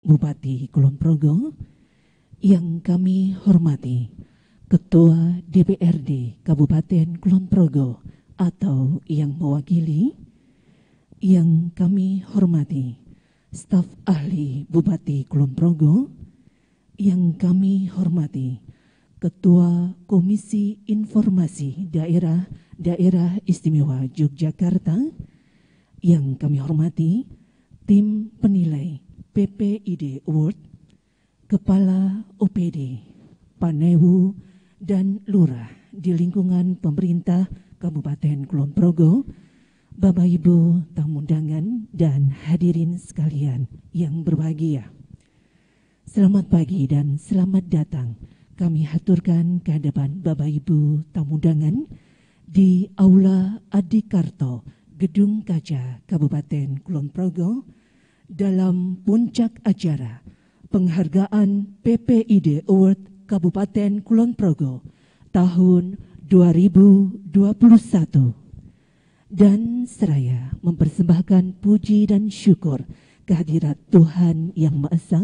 Bupati Kulon Progo, yang kami hormati Ketua DPRD Kabupaten Kulon Progo atau yang mewakili, yang kami hormati staf ahli Bupati Kulon Progo, yang kami hormati Ketua Komisi Informasi Daerah Istimewa Yogyakarta, yang kami hormati tim penilai PPID Award, Kepala OPD, Panewu, dan Lurah di lingkungan pemerintah Kabupaten Kulon Progo, Bapak Ibu tamu undangan dan hadirin sekalian yang berbahagia. Selamat pagi dan selamat datang kami haturkan ke hadapan Bapak Ibu tamu undangan di Aula Adikarto, Gedung Kaca, Kabupaten Kulon Progo, dalam puncak acara penghargaan PPID Award Kabupaten Kulon Progo tahun 2021. Dan seraya mempersembahkan puji dan syukur kehadirat Tuhan Yang Maha Esa,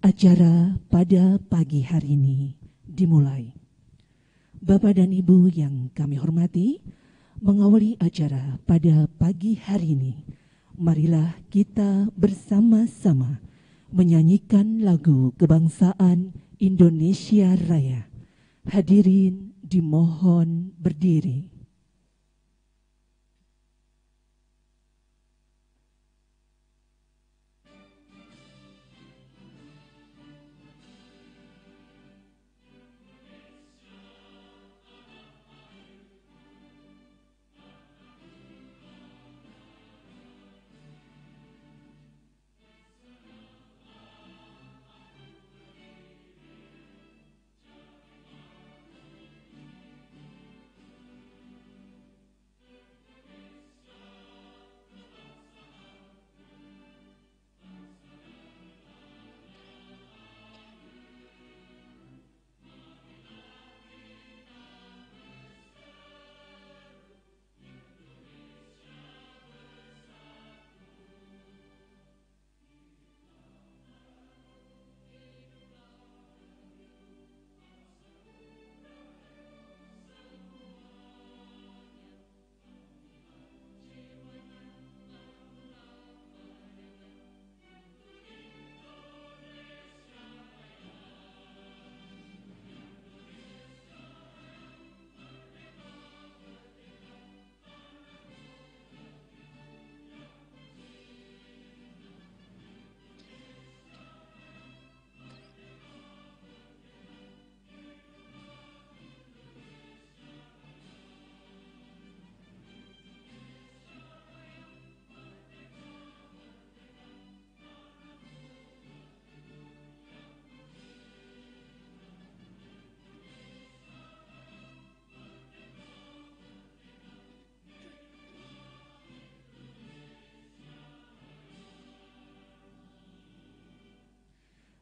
acara pada pagi hari ini dimulai. Bapak dan Ibu yang kami hormati, mengawali acara pada pagi hari ini, marilah kita bersama-sama menyanyikan lagu kebangsaan Indonesia Raya. Hadirin dimohon berdiri.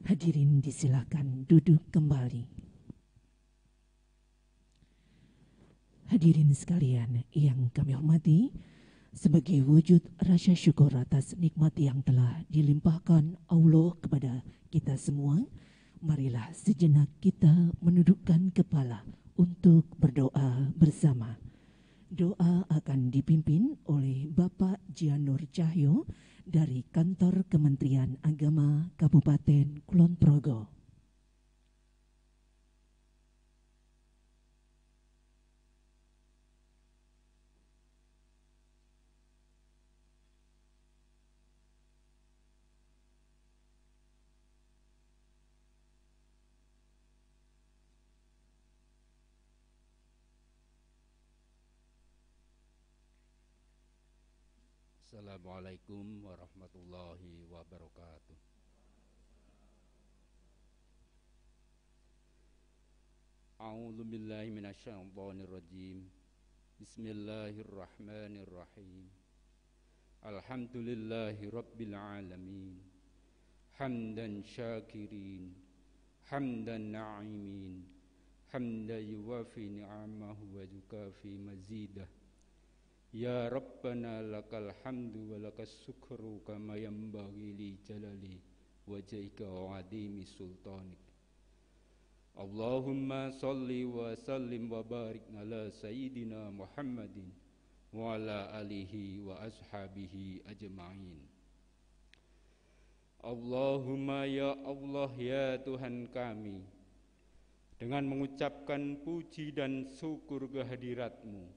Hadirin disilakan duduk kembali. Hadirin sekalian yang kami hormati, sebagai wujud rasa syukur atas nikmat yang telah dilimpahkan Allah kepada kita semua, marilah sejenak kita menundukkan kepala untuk berdoa bersama. Doa akan dipimpin oleh Bapak Jianur Cahyo dari Kantor Kementerian Agama Kabupaten Kulon Progo. Assalamualaikum warahmatullahi wabarakatuh. A'udzu billahi minasyaitonir rajim. Bismillahirrahmanirrahim. Alhamdulillahi rabbil alamin. Hamdan syakirin, hamdan na'imin, hamdan yuwafi ni'amahu wa yukafi mazidah. Ya Rabbana lakal hamdu wa lakas syukru kama yanbaghi li jalali wajhika wa 'azimi sultanik. Allahumma salli wa sallim wa barik ala sayyidina Muhammadin wa ala alihi wa ashabihi ajma'in. Allahumma ya Allah ya Tuhan kami, dengan mengucapkan puji dan syukur kehadirat-Mu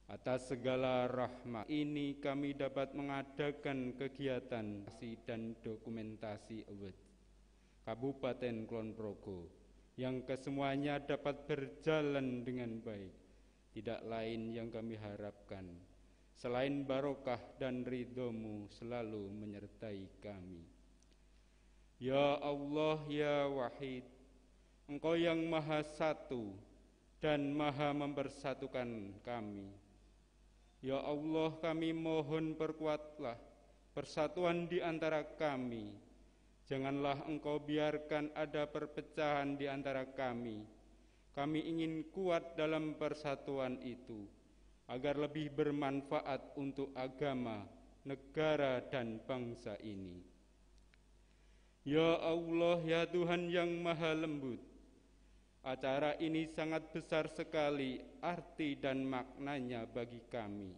atas segala rahmat ini, kami dapat mengadakan kegiatan dan dokumentasi award Kabupaten Kulon Progo yang kesemuanya dapat berjalan dengan baik. Tidak lain yang kami harapkan selain barokah dan ridho-Mu selalu menyertai kami. Ya Allah ya Wahid, Engkau yang Maha Satu dan Maha mempersatukan kami. Ya Allah, kami mohon perkuatlah persatuan di antara kami. Janganlah Engkau biarkan ada perpecahan di antara kami. Kami ingin kuat dalam persatuan itu, agar lebih bermanfaat untuk agama, negara, dan bangsa ini. Ya Allah, ya Tuhan yang Maha Lembut, acara ini sangat besar sekali arti dan maknanya bagi kami,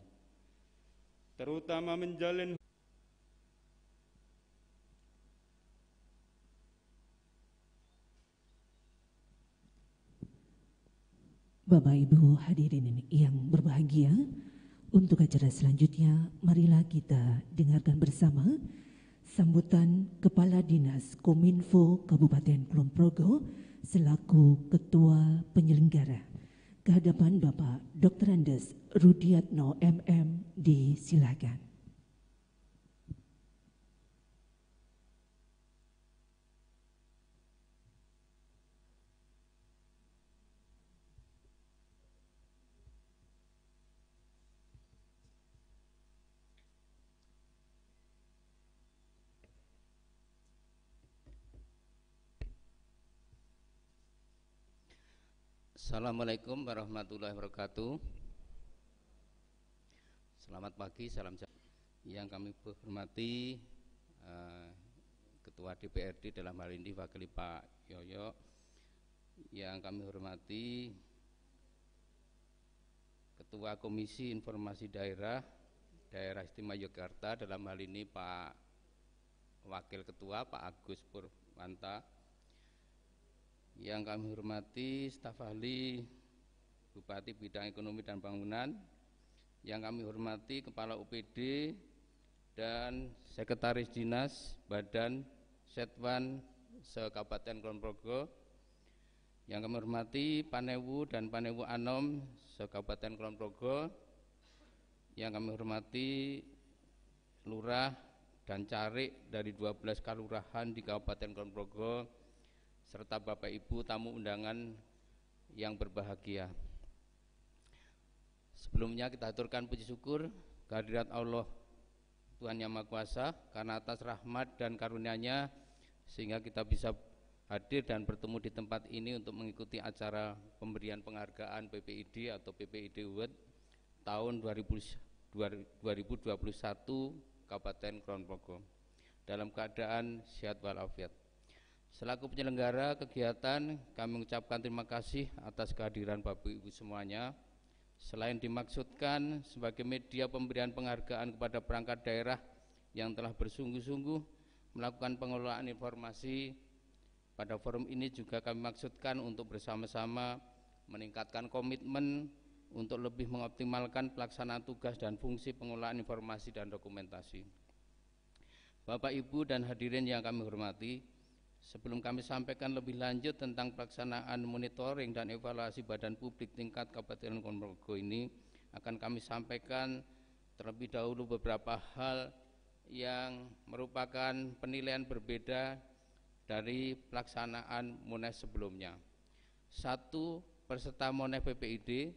terutama menjalin Bapak Ibu hadirin yang berbahagia, untuk acara selanjutnya marilah kita dengarkan bersama sambutan Kepala Dinas Kominfo Kabupaten Kulon Progo selaku Ketua Penyelenggara. Kehadapan Bapak Dr. Andes Rudiatno MM, disilakan. Assalamualaikum warahmatullahi wabarakatuh. Selamat pagi, salam sejahtera. Yang kami hormati Ketua DPRD dalam hal ini wakili Pak Yoyo, yang kami hormati Ketua Komisi Informasi Daerah Istimewa Yogyakarta dalam hal ini Pak Wakil Ketua Pak Agus Purwanta, yang kami hormati staf ahli Bupati Bidang Ekonomi dan Bangunan, yang kami hormati Kepala UPD dan Sekretaris Dinas Badan Setwan se-Kabupaten Kulon Progo, yang kami hormati Panewu dan Panewu Anom se-Kabupaten Kulon Progo, yang kami hormati Lurah dan Carik dari 12 kelurahan di Kabupaten Kulon Progo, serta Bapak Ibu tamu undangan yang berbahagia. Sebelumnya kita aturkan puji syukur kehadirat Allah Tuhan Yang Maha Kuasa karena atas rahmat dan karunia-Nya sehingga kita bisa hadir dan bertemu di tempat ini untuk mengikuti acara pemberian penghargaan PPID atau PPID Award tahun 2021 Kabupaten Kulon Progo dalam keadaan sehat walafiat. Selaku penyelenggara kegiatan, kami mengucapkan terima kasih atas kehadiran Bapak Ibu semuanya. Selain dimaksudkan sebagai media pemberian penghargaan kepada perangkat daerah yang telah bersungguh-sungguh melakukan pengelolaan informasi, pada forum ini juga kami maksudkan untuk bersama-sama meningkatkan komitmen untuk lebih mengoptimalkan pelaksanaan tugas dan fungsi pengelolaan informasi dan dokumentasi. Bapak, Ibu, dan hadirin yang kami hormati, sebelum kami sampaikan lebih lanjut tentang pelaksanaan monitoring dan evaluasi badan publik tingkat Kabupaten Kulon Progo ini, akan kami sampaikan terlebih dahulu beberapa hal yang merupakan penilaian berbeda dari pelaksanaan Mones sebelumnya. Satu, peserta Mones PPID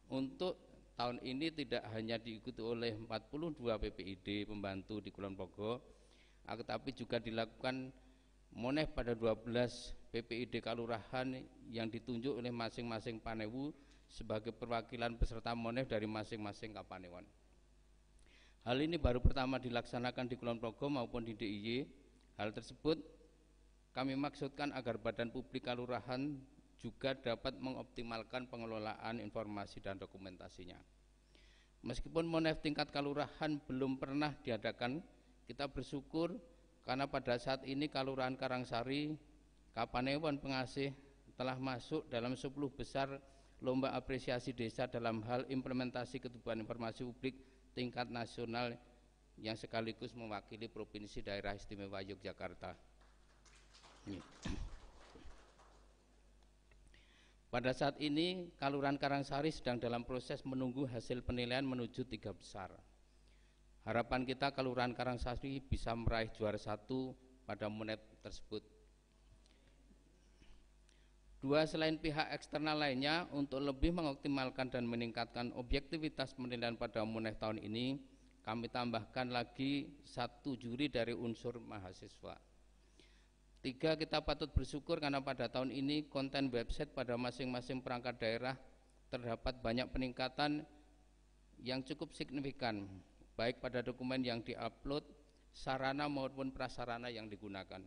untuk tahun ini tidak hanya diikuti oleh 42 PPID pembantu di Kulon Progo, tetapi juga dilakukan Mones pada 12 PPID kalurahan yang ditunjuk oleh masing-masing Panewu sebagai perwakilan peserta Mones dari masing-masing Kapanewan. Hal ini baru pertama dilaksanakan di Kulon Progo maupun di DIY. Hal tersebut kami maksudkan agar badan publik kalurahan juga dapat mengoptimalkan pengelolaan informasi dan dokumentasinya. Meskipun Monef tingkat kalurahan belum pernah diadakan, kita bersyukur karena pada saat ini Kalurahan Karangsari, Kapanewon Pengasih telah masuk dalam 10 besar lomba apresiasi desa dalam hal implementasi keterbukaan informasi publik tingkat nasional yang sekaligus mewakili Provinsi Daerah Istimewa Yogyakarta. Pada saat ini Kalurahan Karangsari sedang dalam proses menunggu hasil penilaian menuju 3 besar. Harapan kita Kalurahan Karangsari bisa meraih juara 1 pada Monef tersebut. 2, selain pihak eksternal lainnya, untuk lebih mengoptimalkan dan meningkatkan objektivitas penilaian pada Monef tahun ini, kami tambahkan lagi 1 juri dari unsur mahasiswa. 3, kita patut bersyukur karena pada tahun ini konten website pada masing-masing perangkat daerah terdapat banyak peningkatan yang cukup signifikan, baik pada dokumen yang diupload, sarana maupun prasarana yang digunakan.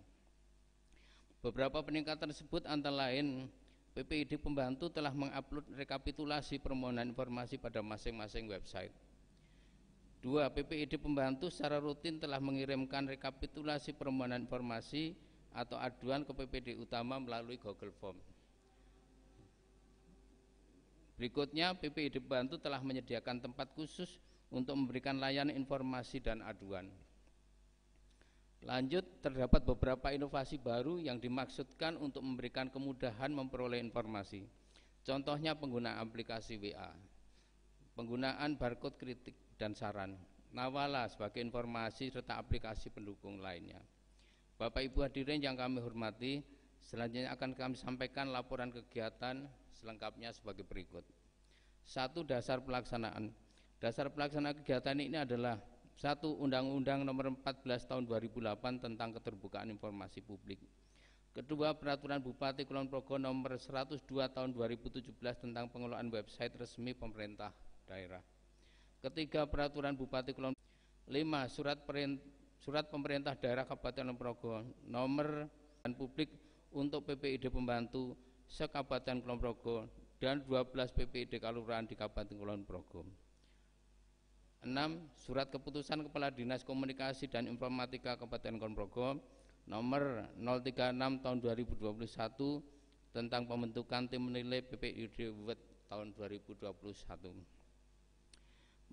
Beberapa peningkatan tersebut antara lain PPID Pembantu telah mengupload rekapitulasi permohonan informasi pada masing-masing website. 2, PPID Pembantu secara rutin telah mengirimkan rekapitulasi permohonan informasi atau aduan ke PPD utama melalui Google Form. Berikutnya, PPID Pembantu telah menyediakan tempat khusus untuk memberikan layanan informasi dan aduan. Lanjut, terdapat beberapa inovasi baru yang dimaksudkan untuk memberikan kemudahan memperoleh informasi. Contohnya penggunaan aplikasi WA, penggunaan barcode kritik dan saran, Nawala sebagai informasi serta aplikasi pendukung lainnya. Bapak Ibu hadirin yang kami hormati, selanjutnya akan kami sampaikan laporan kegiatan selengkapnya sebagai berikut. 1, dasar pelaksanaan. Dasar pelaksanaan kegiatan ini adalah 1. Undang-Undang Nomor 14 Tahun 2008 tentang Keterbukaan Informasi Publik. Kedua, Peraturan Bupati Kulon Progo Nomor 102 Tahun 2017 tentang pengelolaan website resmi pemerintah daerah. Ketiga, Peraturan Bupati Kulon. 5, Surat Pemerintah Daerah Kabupaten Kulon Progo Nomor Publik untuk PPID Pembantu se-Kabupaten Kulon Progo dan 12 PPID Kalurahan di Kabupaten Kulon Progo. 6, Surat Keputusan Kepala Dinas Komunikasi dan Informatika Kabupaten Kulon Progo Nomor 036 Tahun 2021 tentang pembentukan tim menilai PPID tahun 2021.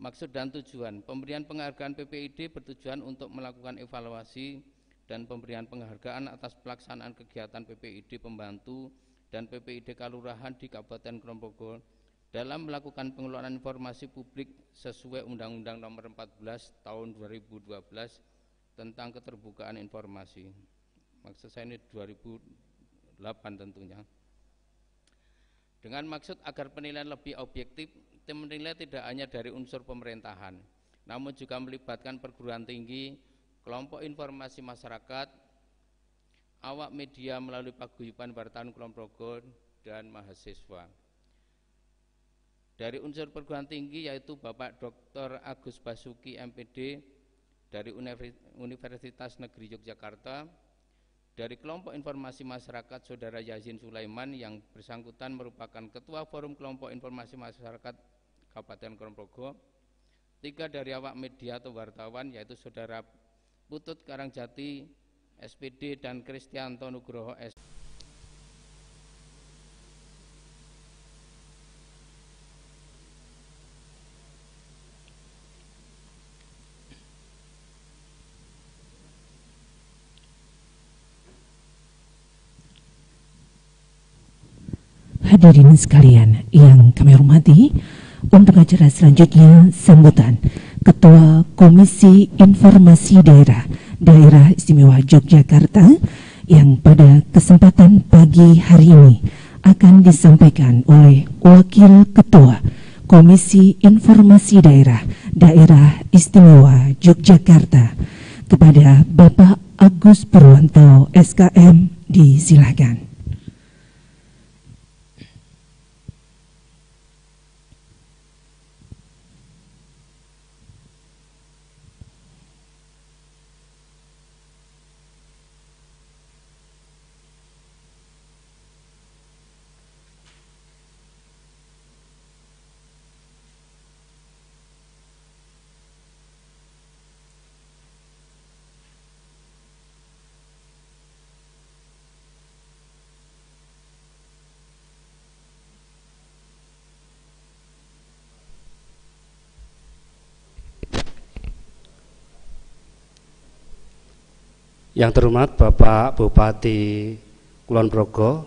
Maksud dan tujuan pemberian penghargaan PPID bertujuan untuk melakukan evaluasi dan pemberian penghargaan atas pelaksanaan kegiatan PPID Pembantu dan PPID Kalurahan di Kabupaten Kulon Progo dalam melakukan pengelolaan informasi publik sesuai Undang-Undang Nomor 14 Tahun 2012 tentang Keterbukaan Informasi. Maksud saya ini 2008 tentunya. Dengan maksud agar penilaian lebih objektif, tim menilai tidak hanya dari unsur pemerintahan, namun juga melibatkan perguruan tinggi, kelompok informasi masyarakat, awak media melalui paguyuban wartawan Kulon Progo, dan mahasiswa. Dari unsur perguruan tinggi yaitu Bapak Dr. Agus Basuki MPD dari Universitas Negeri Yogyakarta, dari kelompok informasi masyarakat Saudara Yazin Sulaiman yang bersangkutan merupakan Ketua Forum Kelompok Informasi Masyarakat Kabupaten Kulon Progo. 3, dari awak media atau wartawan yaitu Saudara Putut Karangjati SPD dan Kristianto Nugroho S. Hadirin sekalian yang kami hormati, untuk acara selanjutnya sambutan Ketua Komisi Informasi Daerah Istimewa Yogyakarta yang pada kesempatan pagi hari ini akan disampaikan oleh Wakil Ketua Komisi Informasi Daerah Istimewa Yogyakarta kepada Bapak Agus Purwanto SKM. Disilakan. Yang terhormat Bapak Bupati Kulon Progo,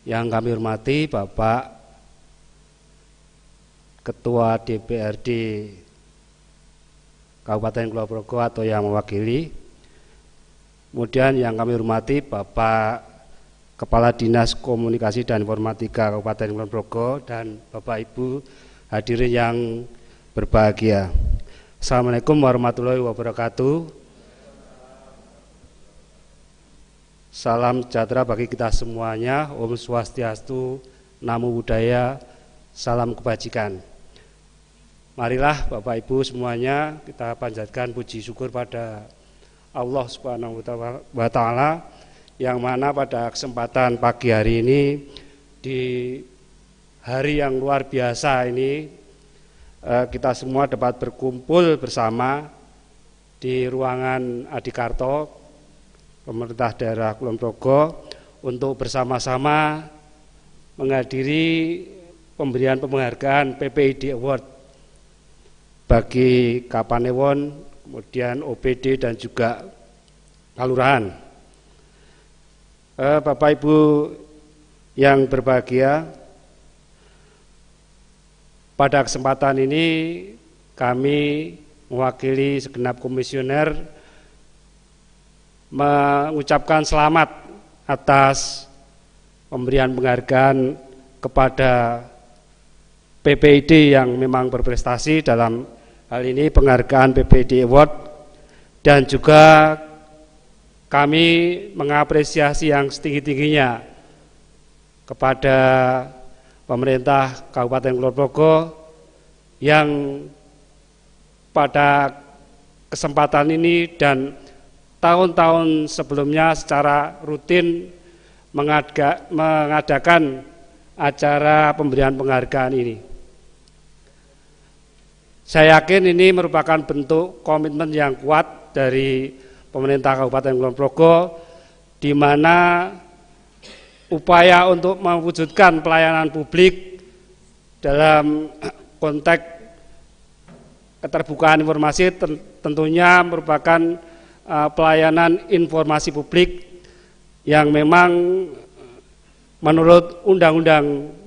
yang kami hormati Bapak Ketua DPRD Kabupaten Kulon Progo atau yang mewakili. Kemudian yang kami hormati Bapak Kepala Dinas Komunikasi dan Informatika Kabupaten Kulon Progo dan Bapak Ibu hadirin yang berbahagia. Assalamualaikum warahmatullahi wabarakatuh. Salam sejahtera bagi kita semuanya. Om Swastiastu, Namo Buddhaya, salam kebajikan. Marilah Bapak Ibu semuanya kita panjatkan puji syukur pada Allah Subhanahu wa Ta'ala, yang mana pada kesempatan pagi hari ini, di hari yang luar biasa ini, kita semua dapat berkumpul bersama di ruangan Adikarto Pemerintah Daerah Kulon Progo untuk bersama-sama menghadiri pemberian penghargaan PPID Award bagi Kapanewon, kemudian OPD dan juga Kalurahan. Bapak Ibu yang berbahagia, pada kesempatan ini kami mewakili segenap komisioner mengucapkan selamat atas pemberian penghargaan kepada PPID yang memang berprestasi dalam hal ini penghargaan PPID Award, dan juga kami mengapresiasi yang setinggi-tingginya kepada pemerintah Kabupaten Kulon Progo yang pada kesempatan ini dan tahun-tahun sebelumnya secara rutin mengadakan acara pemberian penghargaan ini. Saya yakin ini merupakan bentuk komitmen yang kuat dari pemerintah Kabupaten Kulon Progo, di mana upaya untuk mewujudkan pelayanan publik dalam konteks keterbukaan informasi tentunya merupakan pelayanan informasi publik yang memang menurut Undang-Undang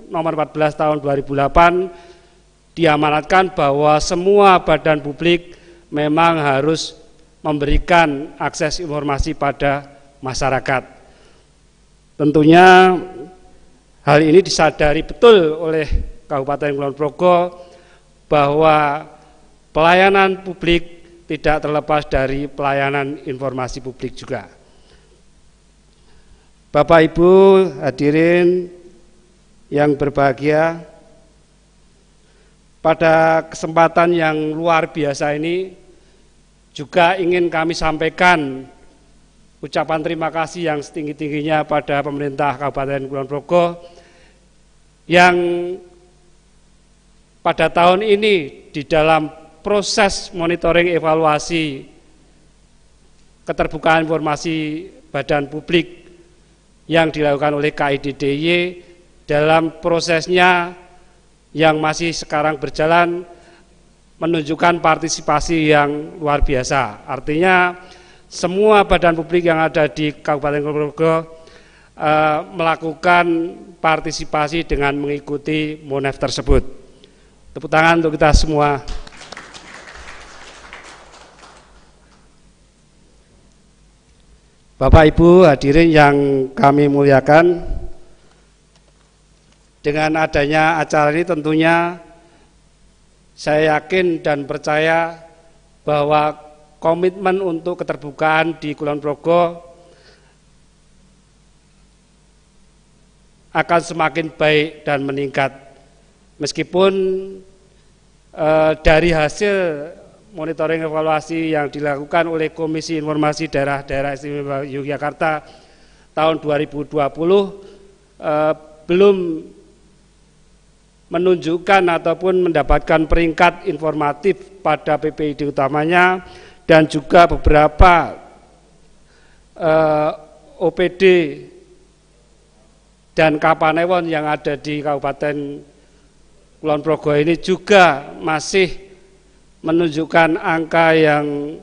Nomor 14 Tahun 2008 diamanatkan bahwa semua badan publik memang harus memberikan akses informasi pada masyarakat. Tentunya hal ini disadari betul oleh Kabupaten Kulon Progo bahwa pelayanan publik tidak terlepas dari pelayanan informasi publik juga. Bapak Ibu hadirin yang berbahagia, pada kesempatan yang luar biasa ini juga ingin kami sampaikan ucapan terima kasih yang setinggi-tingginya pada pemerintah Kabupaten Kulon Progo yang pada tahun ini di dalam proses monitoring evaluasi keterbukaan informasi badan publik yang dilakukan oleh KIDDY dalam prosesnya yang masih sekarang berjalan menunjukkan partisipasi yang luar biasa. Artinya semua badan publik yang ada di Kabupaten Kulon Progo melakukan partisipasi dengan mengikuti Monef tersebut. Tepuk tangan untuk kita semua. Bapak Ibu hadirin yang kami muliakan, dengan adanya acara ini tentunya saya yakin dan percaya bahwa komitmen untuk keterbukaan di Kulon Progo akan semakin baik dan meningkat. Meskipun dari hasil monitoring evaluasi yang dilakukan oleh Komisi Informasi Daerah-Daerah Istimewa Yogyakarta tahun 2020 belum menunjukkan ataupun mendapatkan peringkat informatif pada PPID utamanya, dan juga beberapa OPD dan Kapanewon yang ada di Kabupaten Kulon Progo ini juga masih menunjukkan angka yang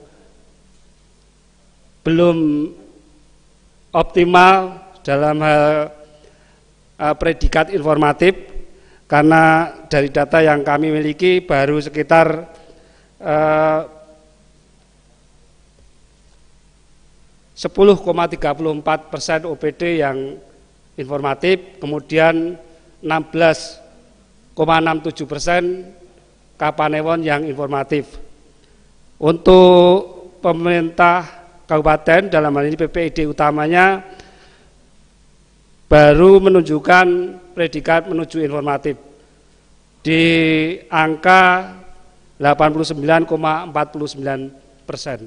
belum optimal dalam hal predikat informatif, karena dari data yang kami miliki baru sekitar 10,34% OPD yang informatif, kemudian 16,67% Kapanewon yang informatif. Untuk pemerintah kabupaten dalam hal ini PPID utamanya baru menunjukkan predikat menuju informatif di angka 89,49%.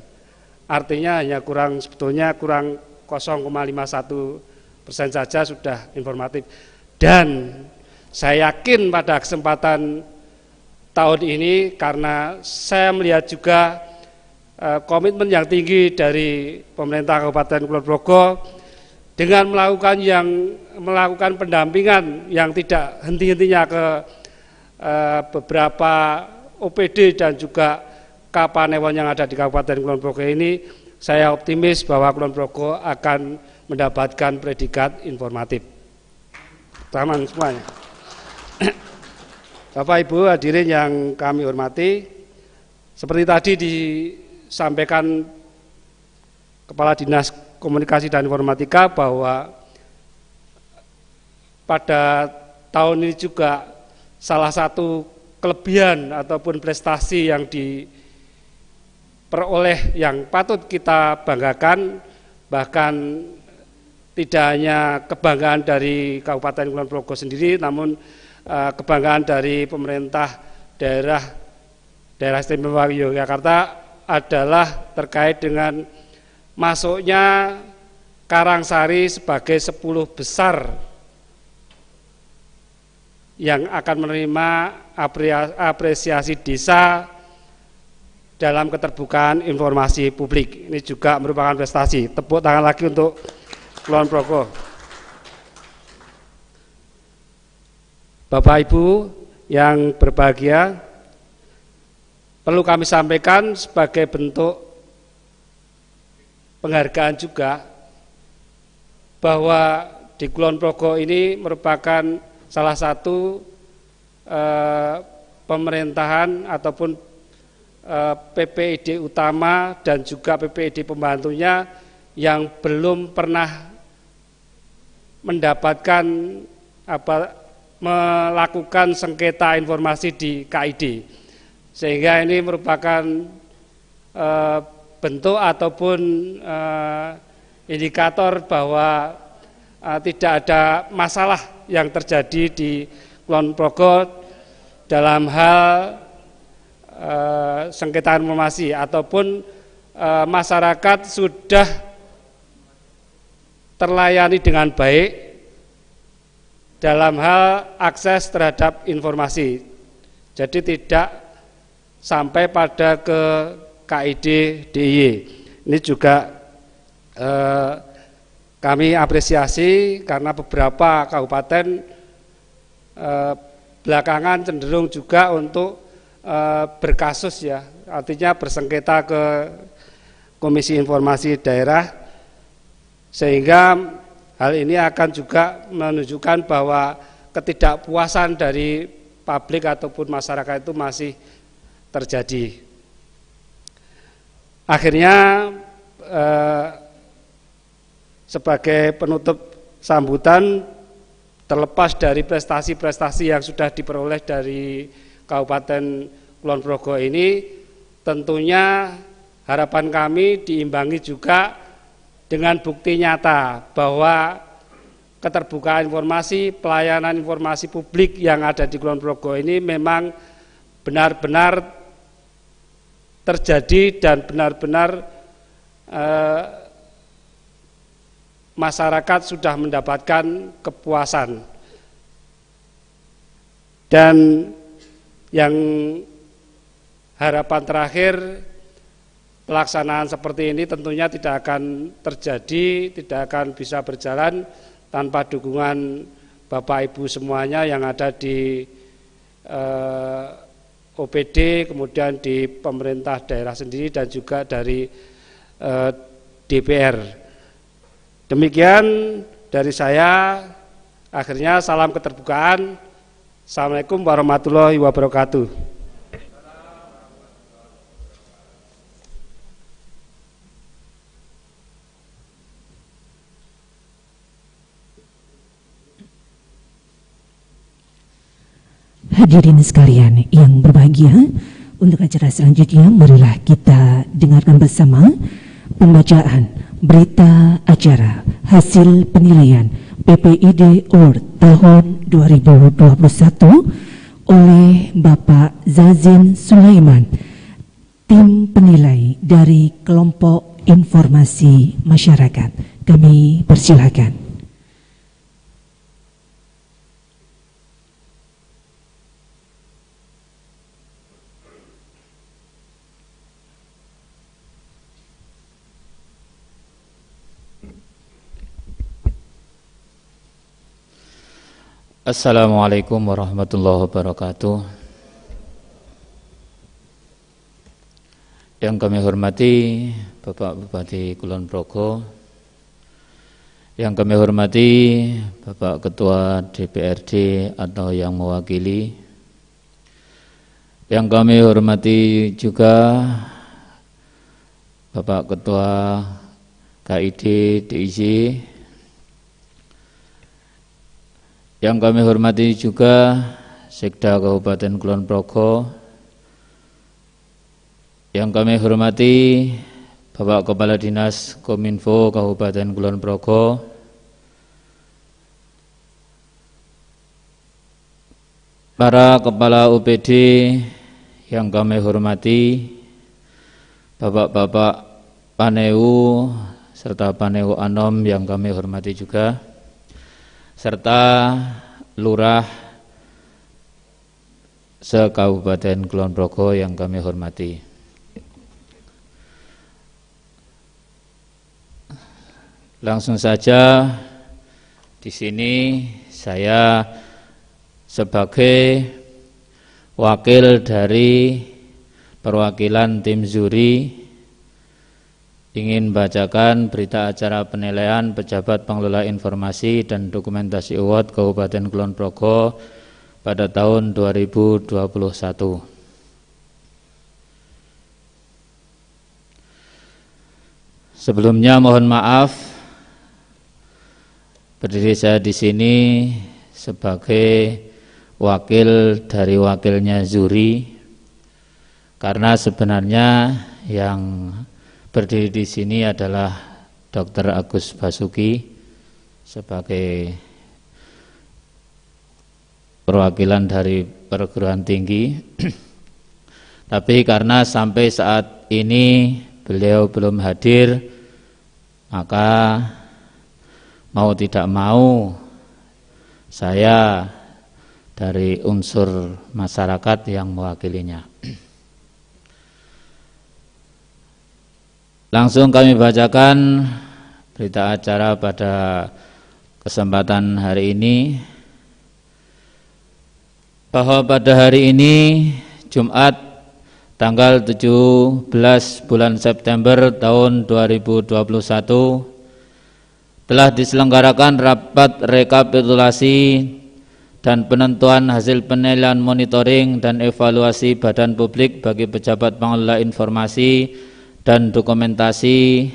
Artinya hanya sebetulnya kurang 0,51% saja sudah informatif. Dan saya yakin pada kesempatan tahun ini, karena saya melihat juga komitmen yang tinggi dari pemerintah Kabupaten Kulon Progo dengan melakukan pendampingan yang tidak henti-hentinya ke beberapa OPD dan juga Kapanewon yang ada di Kabupaten Kulon Progo ini, saya optimis bahwa Kulon Progo akan mendapatkan predikat informatif. Teman semuanya. Bapak Ibu hadirin yang kami hormati, seperti tadi disampaikan Kepala Dinas Komunikasi dan Informatika bahwa pada tahun ini juga salah satu kelebihan ataupun prestasi yang diperoleh yang patut kita banggakan, bahkan tidak hanya kebanggaan dari Kabupaten Kulon Progo sendiri, namun kebanggaan dari pemerintah daerah istimewa Yogyakarta adalah terkait dengan masuknya Karangsari sebagai 10 besar yang akan menerima apresiasi desa dalam keterbukaan informasi publik. Ini juga merupakan prestasi. Tepuk tangan lagi untuk Kulon Progo. Bapak Ibu yang berbahagia, perlu kami sampaikan sebagai bentuk penghargaan juga bahwa di Kulon Progo ini merupakan salah satu pemerintahan ataupun PPID utama dan juga PPID pembantunya yang belum pernah mendapatkan melakukan sengketa informasi di KID, sehingga ini merupakan bentuk ataupun indikator bahwa tidak ada masalah yang terjadi di Kulon Progo dalam hal sengketa informasi, ataupun masyarakat sudah terlayani dengan baik dalam hal akses terhadap informasi. Jadi tidak sampai pada ke KID DIY. Ini juga kami apresiasi karena beberapa kabupaten belakangan cenderung juga untuk berkasus ya, artinya bersengketa ke Komisi Informasi Daerah, sehingga hal ini akan juga menunjukkan bahwa ketidakpuasan dari publik ataupun masyarakat itu masih terjadi. Akhirnya sebagai penutup sambutan, terlepas dari prestasi-prestasi yang sudah diperoleh dari Kabupaten Kulon Progo ini, tentunya harapan kami diimbangi juga dengan bukti nyata bahwa keterbukaan informasi, pelayanan informasi publik yang ada di Kulon Progo ini memang benar-benar terjadi dan benar-benar masyarakat sudah mendapatkan kepuasan. Dan yang harapan terakhir, pelaksanaan seperti ini tentunya tidak akan terjadi, tidak akan bisa berjalan tanpa dukungan Bapak Ibu semuanya yang ada di OPD, kemudian di pemerintah daerah sendiri dan juga dari DPR. Demikian dari saya. Akhirnya salam keterbukaan. Assalamualaikum warahmatullahi wabarakatuh. Hadirin sekalian yang berbahagia, untuk acara selanjutnya marilah kita dengarkan bersama pembacaan berita acara hasil penilaian PPID Award tahun 2021 oleh Bapak Zazin Sulaiman, tim penilai dari kelompok informasi masyarakat. Kami persilakan. Assalamualaikum warahmatullahi wabarakatuh. Yang kami hormati Bapak Bupati Kulon Progo, yang kami hormati Bapak Ketua DPRD atau yang mewakili, yang kami hormati juga Bapak Ketua KID DIJ, yang kami hormati juga Sekda Kabupaten Kulon Progo, yang kami hormati Bapak Kepala Dinas Kominfo Kabupaten Kulon Progo, para Kepala UPD yang kami hormati, Bapak-Bapak Paneu serta Paneu Anom yang kami hormati juga, serta lurah se-Kabupaten Kulon Progo yang kami hormati. Langsung saja di sini saya sebagai wakil dari perwakilan tim juri ingin bacakan berita acara penilaian pejabat pengelola informasi dan dokumentasi award Kabupaten Kulon Progo pada tahun 2021. Sebelumnya mohon maaf, berdiri saya di sini sebagai wakil dari wakilnya juri, karena sebenarnya yang berdiri di sini adalah Dr. Agus Basuki sebagai perwakilan dari perguruan tinggi. Tapi karena sampai saat ini beliau belum hadir, maka mau tidak mau saya dari unsur masyarakat yang mewakilinya. Langsung kami bacakan berita acara pada kesempatan hari ini, bahwa pada hari ini Jumat tanggal 17 bulan September tahun 2021 telah diselenggarakan rapat rekapitulasi dan penentuan hasil penilaian monitoring dan evaluasi Badan Publik bagi pejabat pengelola informasi dan dokumentasi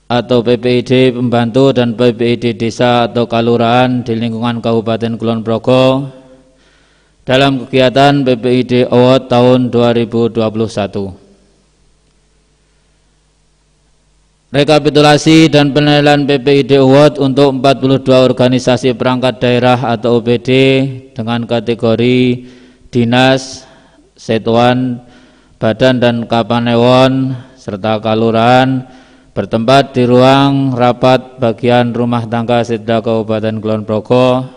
atau PPID pembantu dan PPID desa atau kelurahan di lingkungan Kabupaten Kulon Progo dalam kegiatan PPID Award tahun 2021. Rekapitulasi dan penilaian PPID Award untuk 42 organisasi perangkat daerah atau OPD dengan kategori dinas, satuan, badan dan kapanewon serta kalurahan bertempat di ruang rapat bagian rumah tangga Sekda Kabupaten Kulon Progo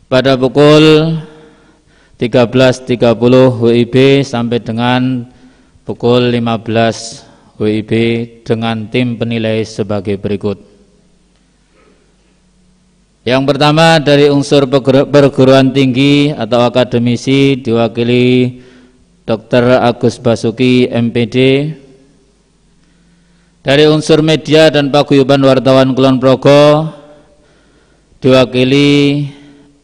pada pukul 13.30 WIB sampai dengan pukul 15 WIB dengan tim penilai sebagai berikut. Yang pertama dari unsur perguruan tinggi atau akademisi diwakili Dr. Agus Basuki MPD. Dari unsur media dan paguyuban wartawan Kulon Progo diwakili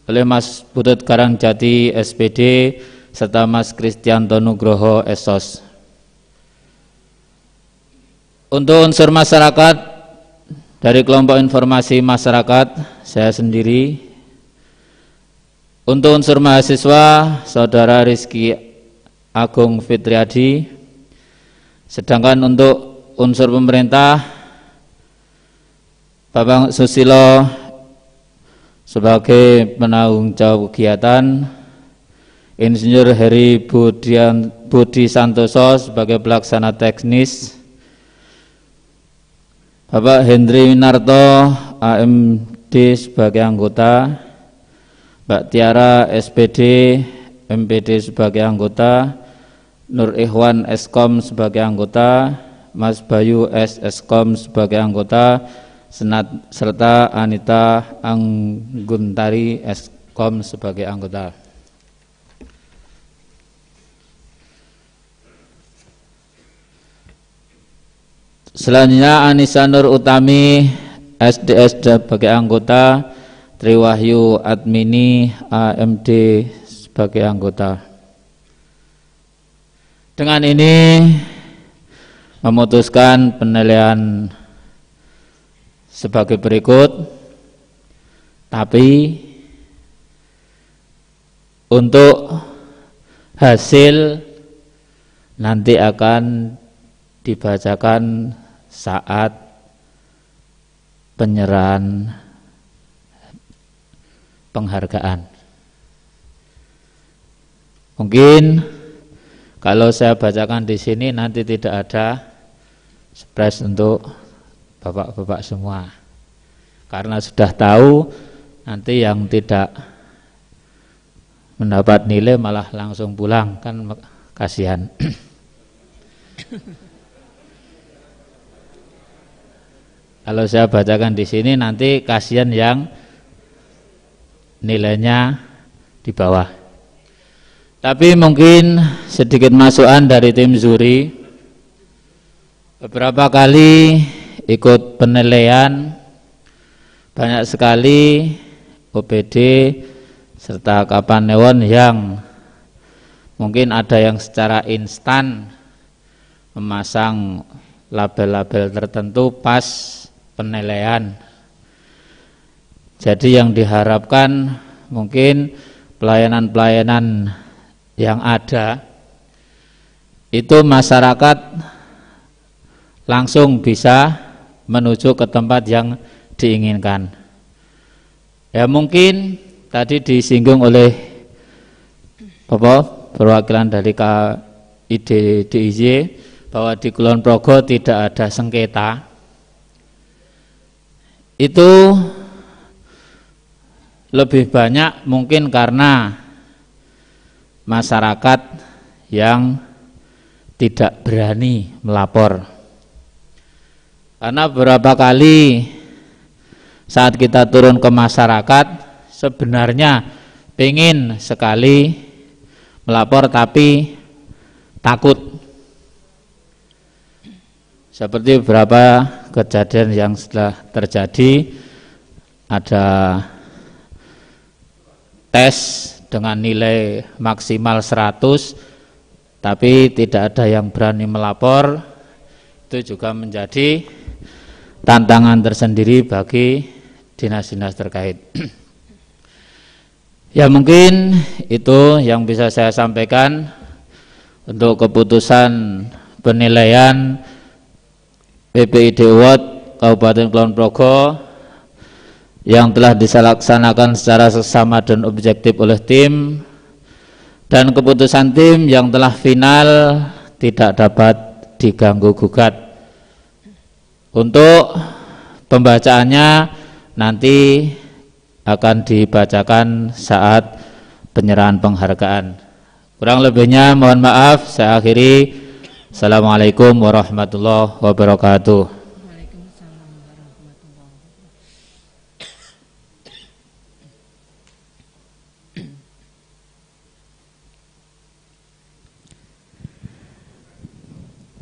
oleh Mas Putut Karangjati SPD serta Mas Kristianto Nugroho SOS. Untuk unsur masyarakat dari kelompok informasi masyarakat saya sendiri. Untuk unsur mahasiswa Saudara Rizky Agung Fitriadi. Sedangkan untuk unsur pemerintah Bapak Susilo sebagai penanggung jawab kegiatan, Insinyur Heri Budi Santoso sebagai pelaksana teknis, Bapak Hendri Winarto AMD sebagai anggota, Mbak Tiara SPD MPD sebagai anggota, Nur Ikhwan Eskom sebagai anggota, Mas Bayu S. Eskom sebagai anggota, serta Anita Angguntari Eskom sebagai anggota. Selanjutnya Anissa Nur Utami SDS sebagai anggota, Triwahyu Admini AMD sebagai anggota. Dengan ini memutuskan penilaian sebagai berikut, tapi untuk hasil nanti akan dibacakan saat penyerahan penghargaan. Mungkin kalau saya bacakan di sini nanti tidak ada surprise untuk bapak-bapak semua, karena sudah tahu nanti yang tidak mendapat nilai malah langsung pulang, kan kasihan. Kalau saya bacakan di sini nanti kasihan yang nilainya di bawah. Tapi mungkin sedikit masukan dari tim juri. Beberapa kali ikut penilaian, banyak sekali OPD serta Kapanewon yang mungkin ada yang secara instan memasang label-label tertentu pas penilaian. Jadi yang diharapkan mungkin pelayanan-pelayanan yang ada itu masyarakat langsung bisa menuju ke tempat yang diinginkan. Ya mungkin tadi disinggung oleh Bapak perwakilan dari KIDDIY bahwa di Kulon Progo tidak ada sengketa. Itu lebih banyak mungkin karena masyarakat yang tidak berani melapor. Karena beberapa kali saat kita turun ke masyarakat sebenarnya pengen sekali melapor tapi takut. Seperti beberapa kejadian yang sudah terjadi, ada tes dengan nilai maksimal 100 tapi tidak ada yang berani melapor. Itu juga menjadi tantangan tersendiri bagi dinas-dinas terkait. Ya mungkin itu yang bisa saya sampaikan untuk keputusan penilaian PPID Award Kabupaten Kulon Progo yang telah dilaksanakan secara seksama dan objektif oleh tim, dan keputusan tim yang telah final tidak dapat diganggu gugat. Untuk pembacaannya nanti akan dibacakan saat penyerahan penghargaan. Kurang lebihnya mohon maaf, saya akhiri. Assalamualaikum warahmatullahi wabarakatuh.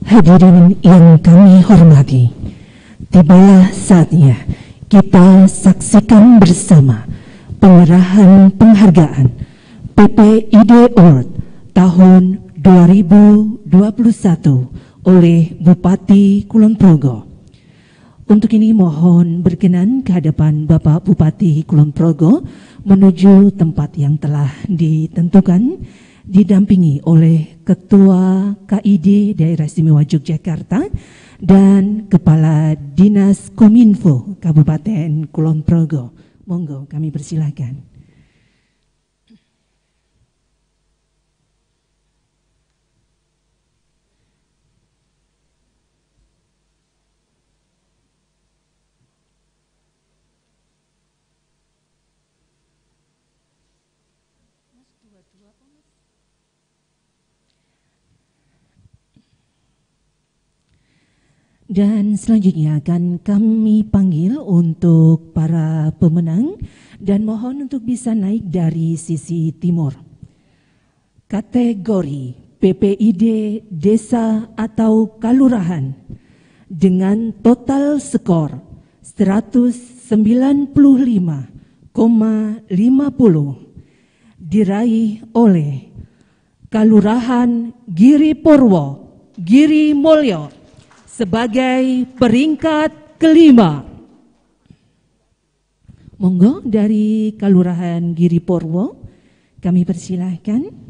Hadirin yang kami hormati, tibalah saatnya kita saksikan bersama penyerahan penghargaan PPID Award tahun 2021 oleh Bupati Kulon Progo. Untuk ini mohon berkenan ke hadapan Bapak Bupati Kulon Progo menuju tempat yang telah ditentukan, didampingi oleh Ketua KID Daerah Istimewa Yogyakarta dan Kepala Dinas Kominfo Kabupaten Kulon Progo. Monggo kami persilakan. Dan selanjutnya akan kami panggil untuk para pemenang dan mohon untuk bisa naik dari sisi timur. Kategori PPID Desa atau Kalurahan dengan total skor 195,50 diraih oleh Kalurahan Giri Purwo, Giri Mulyo sebagai peringkat kelima. Monggo dari Kalurahan Giri Purwo kami persilahkan.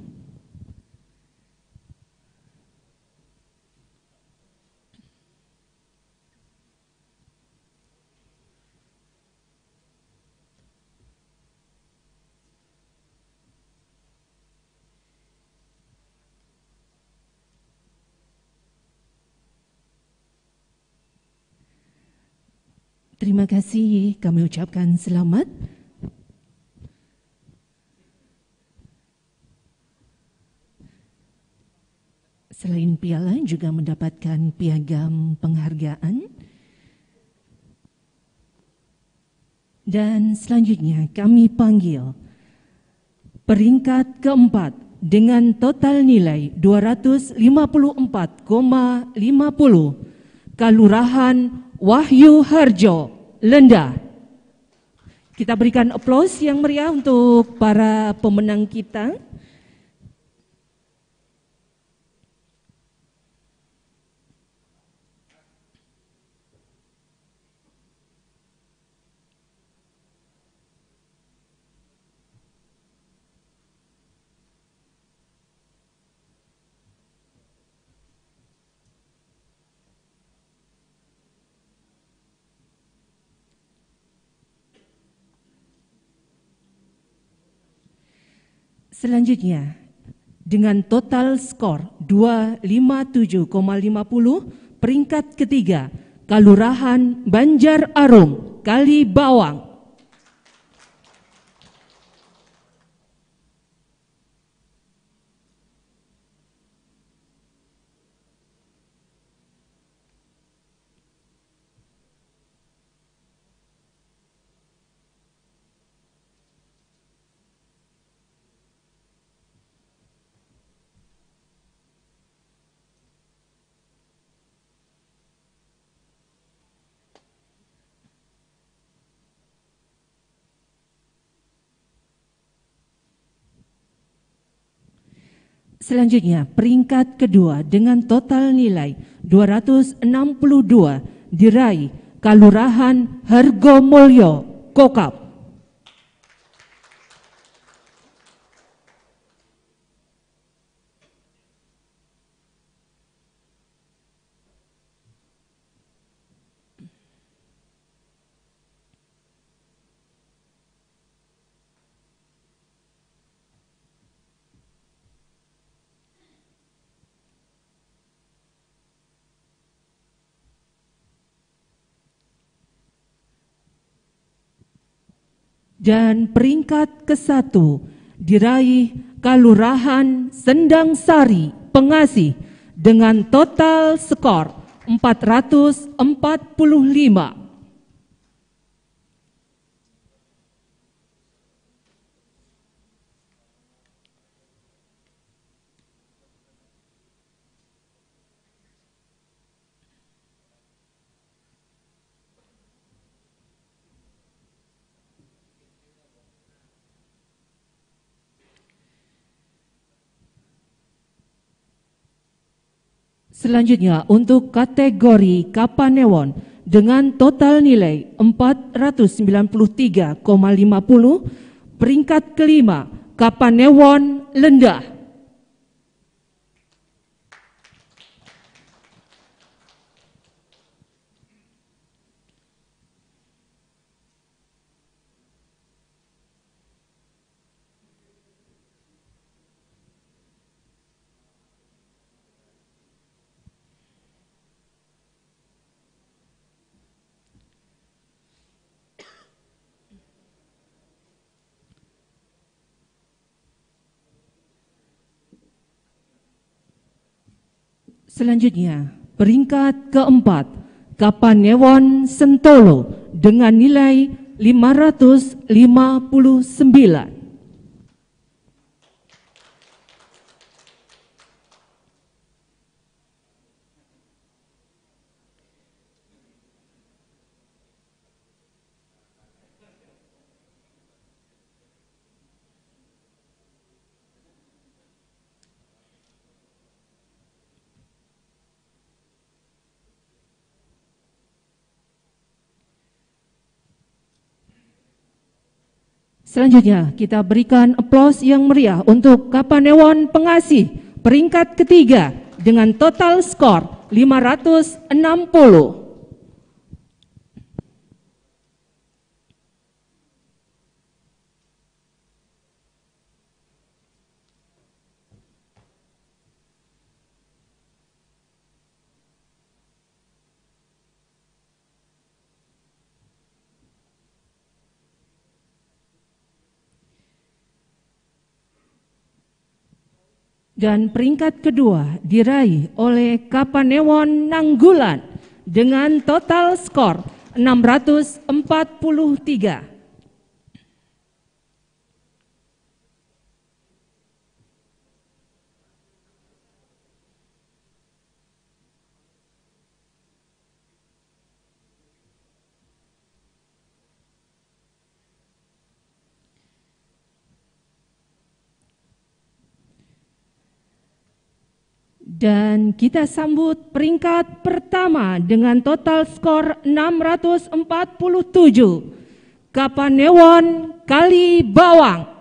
Terima kasih, kami ucapkan selamat. Selain piala juga mendapatkan piagam penghargaan. Dan selanjutnya kami panggil peringkat keempat dengan total nilai 254,50 Kalurahan Wahyu Harjo, Lenda. Kita berikan aplaus yang meriah untuk para pemenang kita. Selanjutnya, dengan total skor 257,50, peringkat ketiga, Kalurahan Banjar Arum, Kali Bawang. Selanjutnya, peringkat kedua dengan total nilai 262 diraih Kalurahan Hargomulyo, Kokap. Dan peringkat ke-1 diraih Kalurahan Sendang Sari, Pengasih dengan total skor 445. Selanjutnya untuk kategori Kapanewon dengan total nilai 493,50, peringkat kelima Kapanewon Lendah. Selanjutnya, peringkat keempat, Kapanewon Sentolo dengan nilai 559. Selanjutnya kita berikan aplaus yang meriah untuk Kapanewon Pengasih peringkat ketiga dengan total skor 560. Dan peringkat kedua diraih oleh Kapanewon Nanggulan dengan total skor 643. Dan kita sambut peringkat pertama dengan total skor 647, Kapanewon Kalibawang.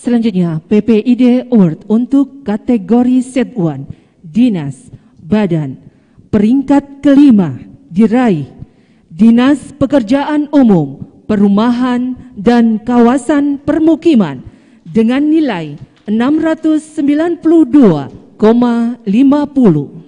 Selanjutnya, PPID Award untuk kategori Set 1, Dinas, Badan. Peringkat kelima diraih Dinas Pekerjaan Umum, Perumahan, dan Kawasan Permukiman dengan nilai 692,50.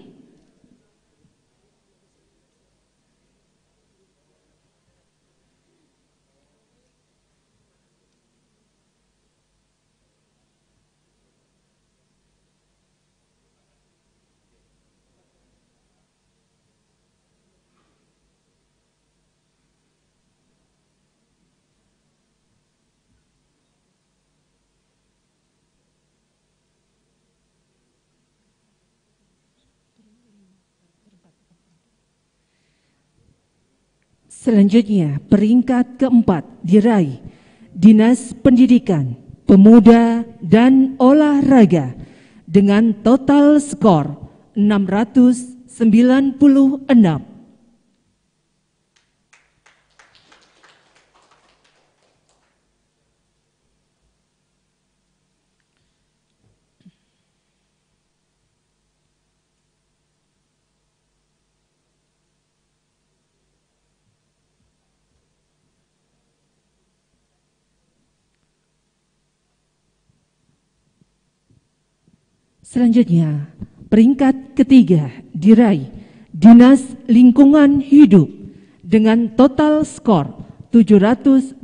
Selanjutnya, peringkat keempat diraih Dinas Pendidikan, Pemuda, dan Olahraga dengan total skor 696. Selanjutnya, peringkat ketiga diraih Dinas Lingkungan Hidup dengan total skor 727,50.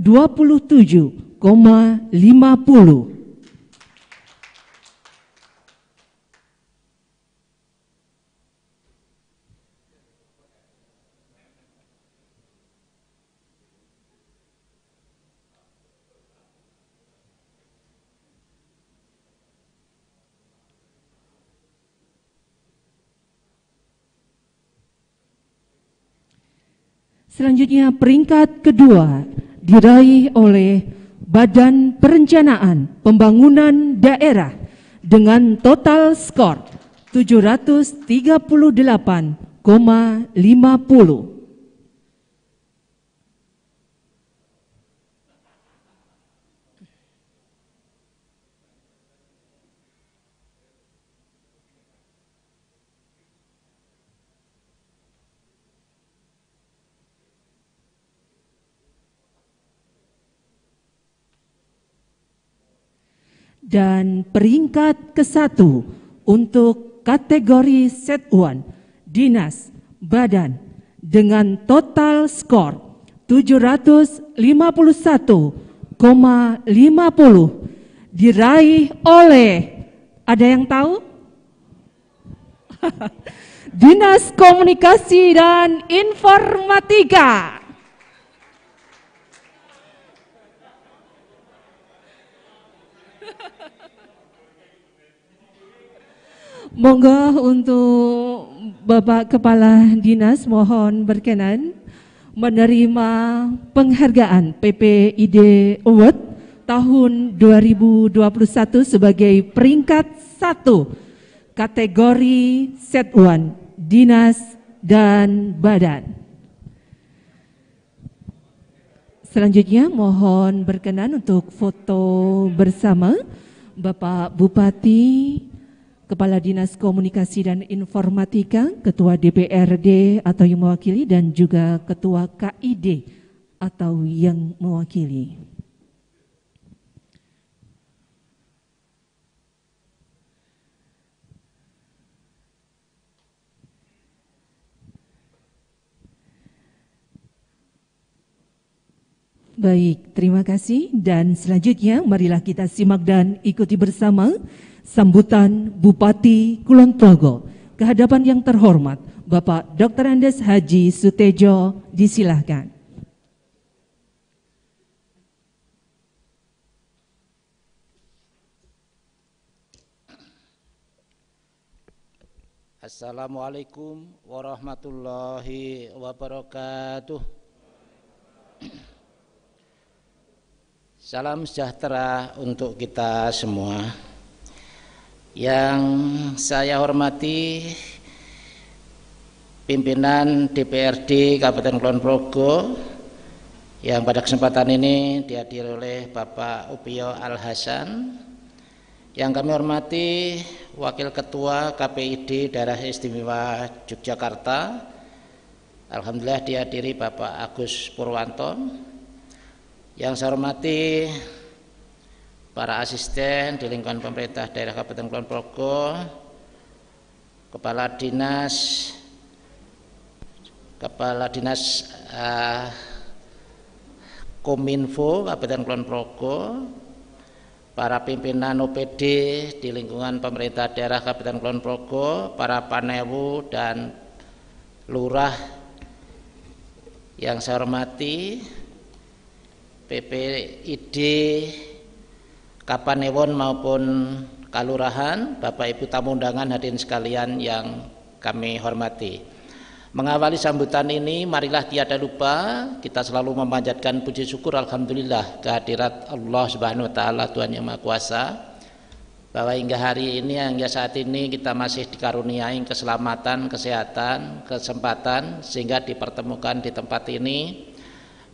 Selanjutnya peringkat kedua diraih oleh Badan Perencanaan Pembangunan Daerah dengan total skor 738,50. Dan peringkat ke-1 untuk kategori Set 1 Dinas Badan dengan total skor 751,50 diraih oleh, ada yang tahu? Dinas Komunikasi dan Informatika. Monggo untuk Bapak Kepala Dinas mohon berkenan menerima penghargaan PPID Award tahun 2021 sebagai peringkat 1 kategori Set 1 Dinas dan Badan. Selanjutnya mohon berkenan untuk foto bersama Bapak Bupati, Kepala Dinas Komunikasi dan Informatika, Ketua DPRD atau yang mewakili, dan juga Ketua KID atau yang mewakili. Baik, terima kasih. Dan selanjutnya marilah kita simak dan ikuti bersama sambutan Bupati Kulon Progo ke hadapan yang terhormat Bapak Dr. Andes Haji Sutejo, disilahkan. Assalamualaikum warahmatullahi wabarakatuh. Salam sejahtera untuk kita semua. Yang saya hormati pimpinan DPRD Kabupaten Kulon Progo yang pada kesempatan ini dihadiri oleh Bapak Upio Al Hasan. Yang kami hormati Wakil Ketua KPID Daerah Istimewa Yogyakarta, alhamdulillah dihadiri Bapak Agus Purwanto. Yang saya hormati para asisten di lingkungan pemerintah daerah Kabupaten Kulon Progo, Kepala Dinas Kominfo Kabupaten Kulon Progo, para pimpinan OPD di lingkungan pemerintah daerah Kabupaten Kulon Progo, para panewu dan lurah yang saya hormati, PPID Kapanewon maupun Kalurahan, Bapak Ibu tamu undangan hadirin sekalian yang kami hormati. Mengawali sambutan ini, marilah tiada lupa kita selalu memanjatkan puji syukur alhamdulillah kehadirat Allah Subhanahu wa taala, Tuhan Yang Maha Kuasa, bahwa hingga hari ini, hingga saat ini kita masih dikaruniai keselamatan, kesehatan, kesempatan sehingga dipertemukan di tempat ini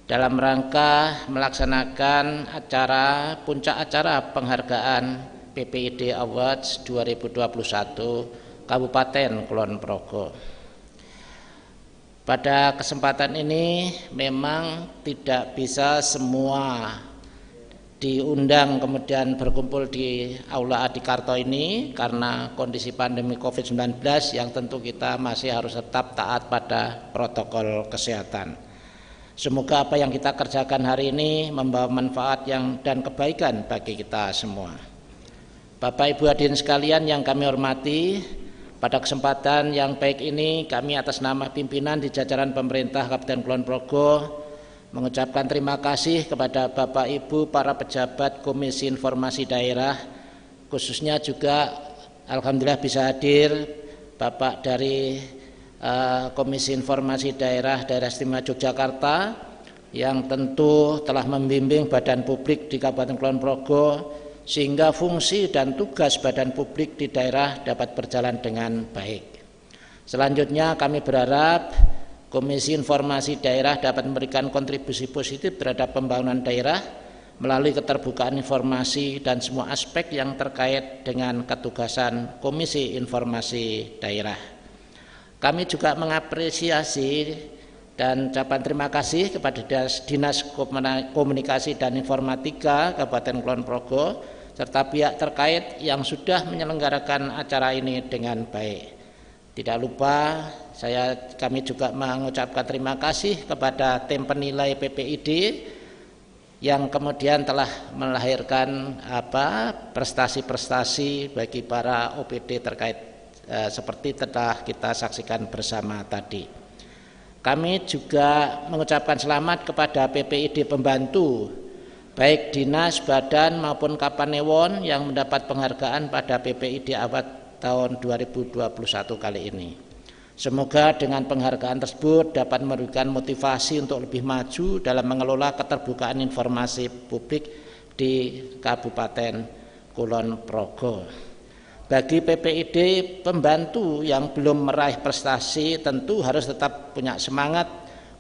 dalam rangka melaksanakan acara puncak acara penghargaan PPID Awards 2021 Kabupaten Kulon Progo. Pada kesempatan ini memang tidak bisa semua diundang kemudian berkumpul di Aula Adikarto ini karena kondisi pandemi COVID-19 yang tentu kita masih harus tetap taat pada protokol kesehatan. Semoga apa yang kita kerjakan hari ini membawa manfaat dan kebaikan bagi kita semua. Bapak Ibu hadirin sekalian yang kami hormati, pada kesempatan yang baik ini kami atas nama pimpinan di jajaran pemerintah Kabupaten Kulon Progo mengucapkan terima kasih kepada Bapak Ibu para pejabat Komisi Informasi Daerah, khususnya juga alhamdulillah bisa hadir Bapak dari Komisi Informasi Daerah Istimewa Yogyakarta yang tentu telah membimbing badan publik di Kabupaten Kulon Progo sehingga fungsi dan tugas badan publik di daerah dapat berjalan dengan baik. Selanjutnya kami berharap Komisi Informasi Daerah dapat memberikan kontribusi positif terhadap pembangunan daerah melalui keterbukaan informasi dan semua aspek yang terkait dengan ketugasan Komisi Informasi Daerah. Kami juga mengapresiasi dan ucapan terima kasih kepada Dinas Komunikasi dan Informatika Kabupaten Kulon Progo serta pihak terkait yang sudah menyelenggarakan acara ini dengan baik. Tidak lupa kami juga mengucapkan terima kasih kepada tim penilai PPID yang kemudian telah melahirkan prestasi-prestasi bagi para OPD terkait seperti telah kita saksikan bersama tadi. Kami juga mengucapkan selamat kepada PPID pembantu, baik dinas, badan maupun kapanewon yang mendapat penghargaan pada PPID Award tahun 2021 kali ini. Semoga dengan penghargaan tersebut dapat memberikan motivasi untuk lebih maju dalam mengelola keterbukaan informasi publik di Kabupaten Kulon Progo. Bagi PPID pembantu yang belum meraih prestasi tentu harus tetap punya semangat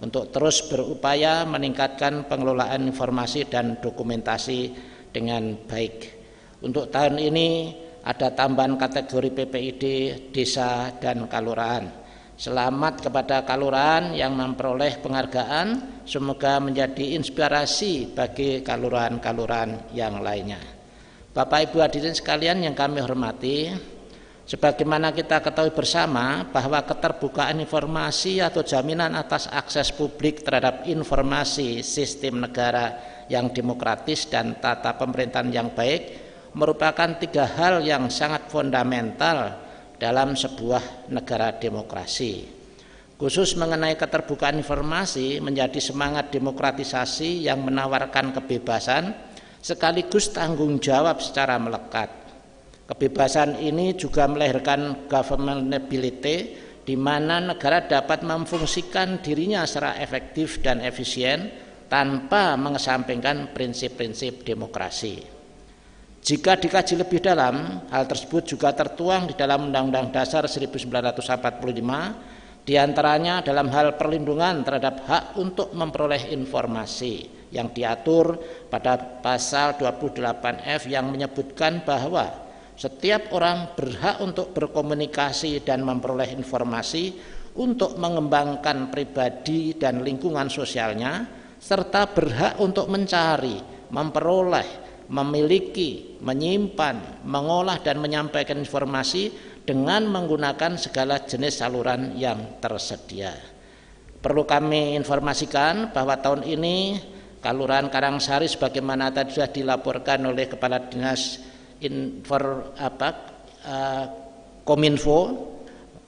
untuk terus berupaya meningkatkan pengelolaan informasi dan dokumentasi dengan baik. Untuk tahun ini ada tambahan kategori PPID desa dan kelurahan. Selamat kepada kelurahan yang memperoleh penghargaan, semoga menjadi inspirasi bagi kelurahan-kelurahan yang lainnya. Bapak Ibu hadirin sekalian yang kami hormati, sebagaimana kita ketahui bersama bahwa keterbukaan informasi atau jaminan atas akses publik terhadap informasi sistem negara yang demokratis dan tata pemerintahan yang baik merupakan 3 hal yang sangat fundamental dalam sebuah negara demokrasi. Khusus mengenai keterbukaan informasi menjadi semangat demokratisasi yang menawarkan kebebasan sekaligus tanggung jawab secara melekat. Kebebasan ini juga melahirkan governability, di mana negara dapat memfungsikan dirinya secara efektif dan efisien tanpa mengesampingkan prinsip-prinsip demokrasi. Jika dikaji lebih dalam, hal tersebut juga tertuang di dalam Undang-Undang Dasar 1945, diantaranya dalam hal perlindungan terhadap hak untuk memperoleh informasi yang diatur pada pasal 28F yang menyebutkan bahwa setiap orang berhak untuk berkomunikasi dan memperoleh informasi untuk mengembangkan pribadi dan lingkungan sosialnya, serta berhak untuk mencari, memperoleh, memiliki, menyimpan, mengolah dan menyampaikan informasi dengan menggunakan segala jenis saluran yang tersedia. Perlu kami informasikan bahwa tahun ini Kelurahan Karangsari sebagaimana tadi sudah dilaporkan oleh Kepala Dinas Kominfo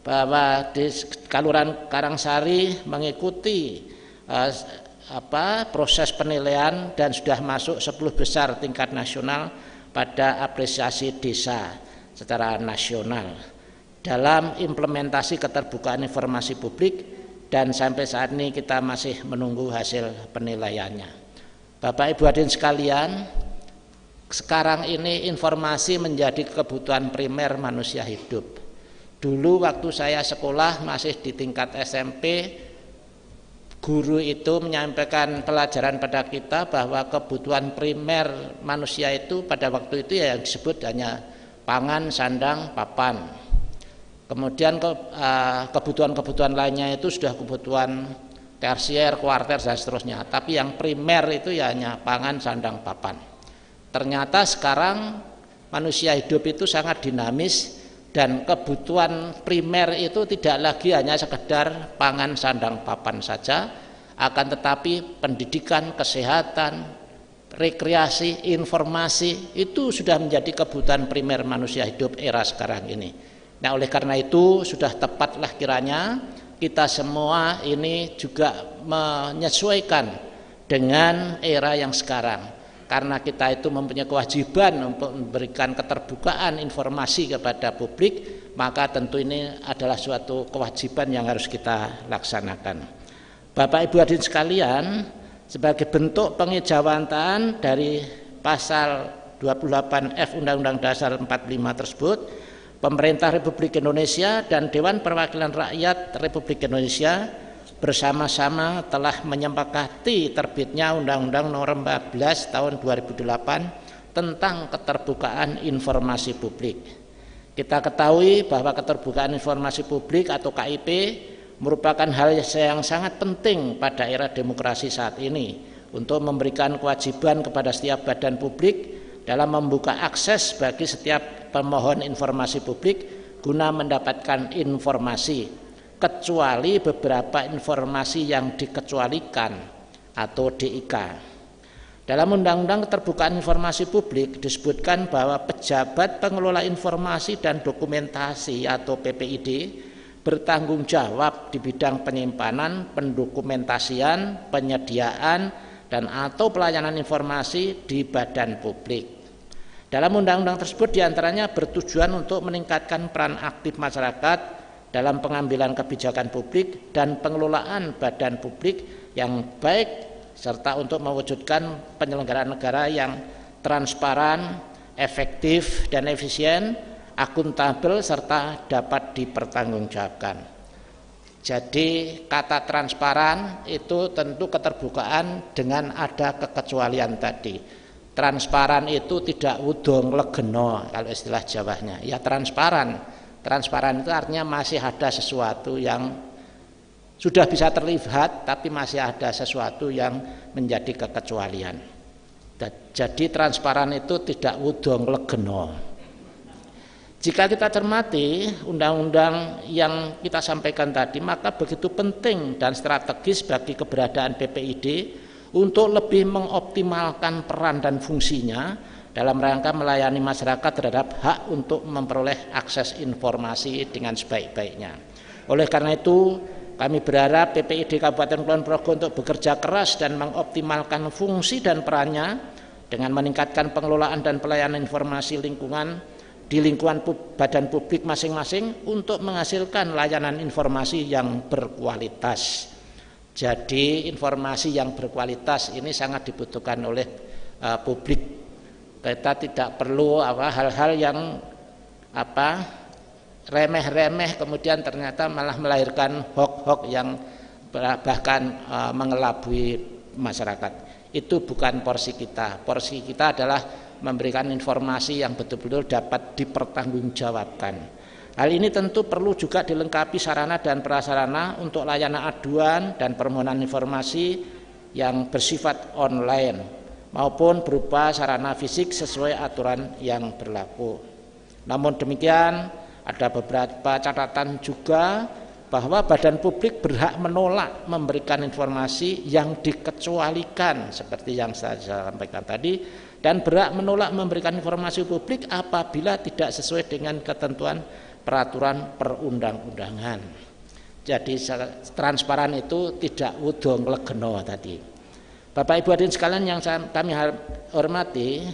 bahwa di Kelurahan Karangsari mengikuti proses penilaian dan sudah masuk 10 besar tingkat nasional pada apresiasi desa secara nasional dalam implementasi keterbukaan informasi publik, dan sampai saat ini kita masih menunggu hasil penilaiannya. Bapak Ibu hadirin sekalian, sekarang ini informasi menjadi kebutuhan primer manusia hidup. Dulu waktu saya sekolah masih di tingkat SMP, guru itu menyampaikan pelajaran pada kita bahwa kebutuhan primer manusia itu pada waktu itu yang disebut hanya pangan, sandang, papan. Kemudian kebutuhan-kebutuhan lainnya itu sudah kebutuhan tersier, kuarter dan seterusnya. Tapi yang primer itu ya hanya pangan, sandang, papan. Ternyata sekarang manusia hidup itu sangat dinamis dan kebutuhan primer itu tidak lagi hanya sekedar pangan, sandang, papan saja, akan tetapi pendidikan, kesehatan, rekreasi, informasi itu sudah menjadi kebutuhan primer manusia hidup era sekarang ini. Nah, oleh karena itu sudah tepatlah kiranya kita semua ini juga menyesuaikan dengan era yang sekarang, karena kita itu mempunyai kewajiban untuk memberikan keterbukaan informasi kepada publik, maka tentu ini adalah suatu kewajiban yang harus kita laksanakan. Bapak Ibu hadirin sekalian, sebagai bentuk pengejawantahan dari pasal 28F Undang-Undang Dasar 45 tersebut, Pemerintah Republik Indonesia dan Dewan Perwakilan Rakyat Republik Indonesia bersama-sama telah menyepakati terbitnya Undang-Undang Nomor 14 Tahun 2008 tentang keterbukaan informasi publik. Kita ketahui bahwa keterbukaan informasi publik atau KIP merupakan hal yang sangat penting pada era demokrasi saat ini untuk memberikan kewajiban kepada setiap badan publik dalam membuka akses bagi setiap pemohon informasi publik guna mendapatkan informasi, kecuali beberapa informasi yang dikecualikan atau DIK. Dalam Undang-Undang Keterbukaan Informasi Publik disebutkan bahwa pejabat pengelola informasi dan dokumentasi atau PPID bertanggung jawab di bidang penyimpanan, pendokumentasian, penyediaan, dan atau pelayanan informasi di badan publik. Dalam undang-undang tersebut diantaranya bertujuan untuk meningkatkan peran aktif masyarakat dalam pengambilan kebijakan publik dan pengelolaan badan publik yang baik, serta untuk mewujudkan penyelenggaraan negara yang transparan, efektif dan efisien, akuntabel serta dapat dipertanggungjawabkan. Jadi kata transparan itu tentu keterbukaan dengan ada kekecualian tadi. Transparan itu tidak udong legeno kalau istilah Jawanya. Ya transparan. Transparan itu artinya masih ada sesuatu yang sudah bisa terlihat tapi masih ada sesuatu yang menjadi kekecualian. Jadi transparan itu tidak udong legeno. Jika kita cermati undang-undang yang kita sampaikan tadi, maka begitu penting dan strategis bagi keberadaan PPID untuk lebih mengoptimalkan peran dan fungsinya dalam rangka melayani masyarakat terhadap hak untuk memperoleh akses informasi dengan sebaik-baiknya. Oleh karena itu, kami berharap PPID Kabupaten Kulon Progo untuk bekerja keras dan mengoptimalkan fungsi dan perannya dengan meningkatkan pengelolaan dan pelayanan informasi lingkungan di lingkungan badan publik masing-masing untuk menghasilkan layanan informasi yang berkualitas. Jadi informasi yang berkualitas ini sangat dibutuhkan oleh publik. Kita tidak perlu hal-hal yang remeh-remeh kemudian ternyata malah melahirkan hoax-hoax yang bahkan mengelabui masyarakat. Itu bukan porsi kita. Porsi kita adalah memberikan informasi yang betul-betul dapat dipertanggungjawabkan. Hal ini tentu perlu juga dilengkapi sarana dan prasarana untuk layanan aduan dan permohonan informasi yang bersifat online maupun berupa sarana fisik sesuai aturan yang berlaku. Namun demikian, ada beberapa catatan juga bahwa badan publik berhak menolak memberikan informasi yang dikecualikan seperti yang saya sampaikan tadi, dan berhak menolak memberikan informasi publik apabila tidak sesuai dengan ketentuan peraturan perundang-undangan. Jadi transparan itu tidak udong legeno tadi. Bapak Ibu hadirin sekalian yang kami hormati,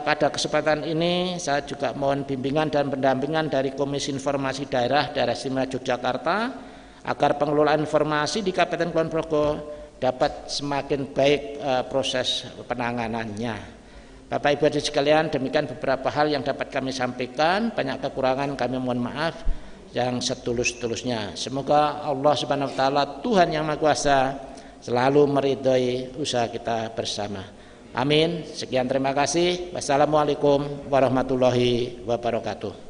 pada kesempatan ini saya juga mohon bimbingan dan pendampingan dari Komisi Informasi Daerah Istimewa Yogyakarta agar pengelolaan informasi di Kabupaten Kulon Progo dapat semakin baik proses penanganannya. Bapak Ibu hadirin sekalian, demikian beberapa hal yang dapat kami sampaikan. Banyak kekurangan kami mohon maaf yang setulus-tulusnya. Semoga Allah Subhanahu wa taala, Tuhan yang Maha Kuasa, selalu meridhai usaha kita bersama. Amin. Sekian, terima kasih. Wassalamualaikum warahmatullahi wabarakatuh.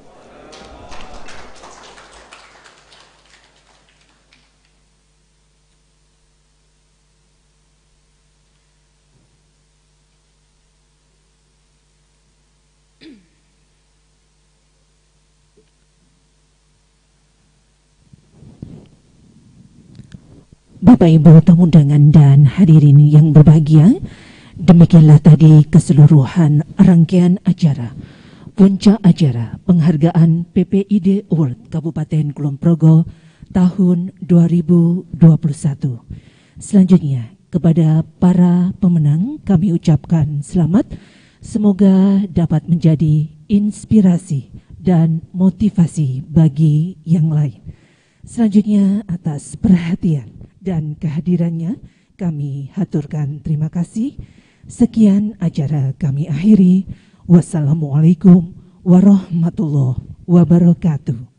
Bapak Ibu tamu undangan dan hadirin yang berbahagia, demikianlah tadi keseluruhan rangkaian acara puncak acara penghargaan PPID Award Kabupaten Kulon Progo tahun 2021. Selanjutnya kepada para pemenang kami ucapkan selamat, semoga dapat menjadi inspirasi dan motivasi bagi yang lain. Selanjutnya atas perhatian dan kehadirannya kami haturkan terima kasih. Sekian acara kami akhiri. Wassalamualaikum warahmatullahi wabarakatuh.